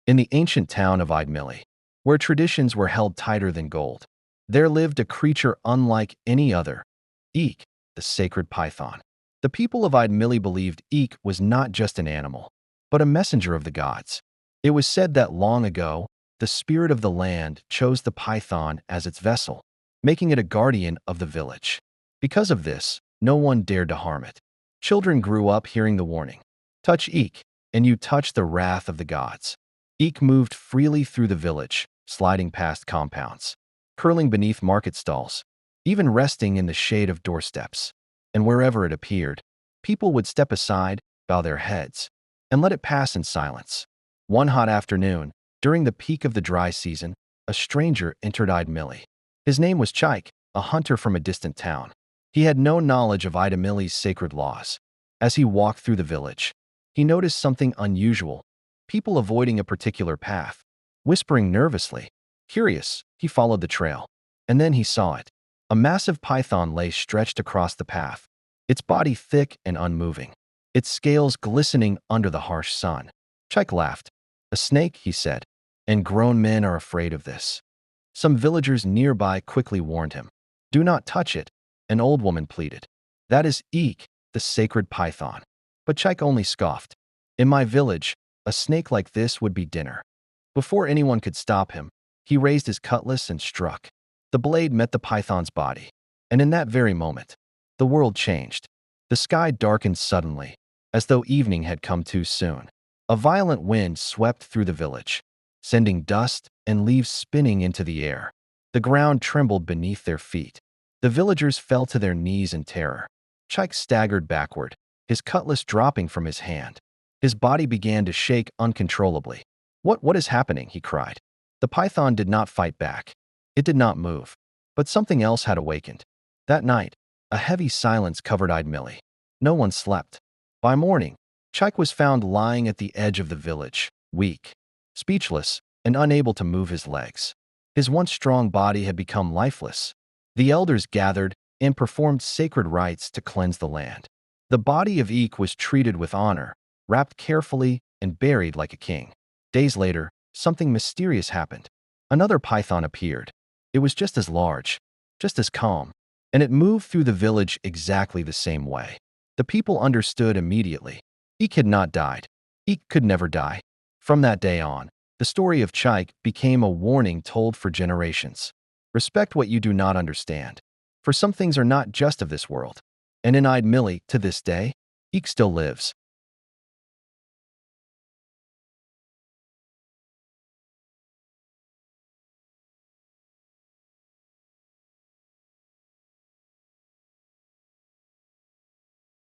In the ancient town of Idmili, where traditions were held tighter than gold, there lived a creature unlike any other, Eek, the sacred python. The people of Idmili believed Eek was not just an animal, but a messenger of the gods. It was said that long ago, the spirit of the land chose the python as its vessel, making it a guardian of the village. Because of this, no one dared to harm it. Children grew up hearing the warning, "Touch Eek, and you touch the wrath of the gods." Eek moved freely through the village, sliding past compounds, curling beneath market stalls, even resting in the shade of doorsteps. And wherever it appeared, people would step aside, bow their heads, and let it pass in silence. One hot afternoon, during the peak of the dry season, a stranger entered Idmili. His name was Chaik, a hunter from a distant town. He had no knowledge of Idmili's sacred laws. As he walked through the village, he noticed something unusual: people avoiding a particular path, whispering nervously. Curious, he followed the trail, and then he saw it. A massive python lay stretched across the path, its body thick and unmoving, its scales glistening under the harsh sun. Chaik laughed. "A snake," he said, "and grown men are afraid of this." Some villagers nearby quickly warned him. "Do not touch it," an old woman pleaded. "That is Eek, the sacred python." But Chaik only scoffed. "In my village, a snake like this would be dinner." Before anyone could stop him, he raised his cutlass and struck. The blade met the python's body, and in that very moment, the world changed. The sky darkened suddenly, as though evening had come too soon. A violent wind swept through the village, sending dust and leaves spinning into the air. The ground trembled beneath their feet. The villagers fell to their knees in terror. Chaik staggered backward, his cutlass dropping from his hand. His body began to shake uncontrollably. What is happening?" he cried. The python did not fight back. It did not move. But something else had awakened. That night, a heavy silence covered Idmili. No one slept. By morning, Chaik was found lying at the edge of the village, weak, speechless, and unable to move his legs. His once strong body had become lifeless. The elders gathered and performed sacred rites to cleanse the land. The body of Eek was treated with honor, wrapped carefully, and buried like a king. Days later, something mysterious happened. Another python appeared. It was just as large, just as calm, and it moved through the village exactly the same way. The people understood immediately. Eek had not died. Eek could never die. From that day on, the story of Chaik became a warning told for generations. Respect what you do not understand, for some things are not just of this world. And in Idmili, to this day, Eek still lives,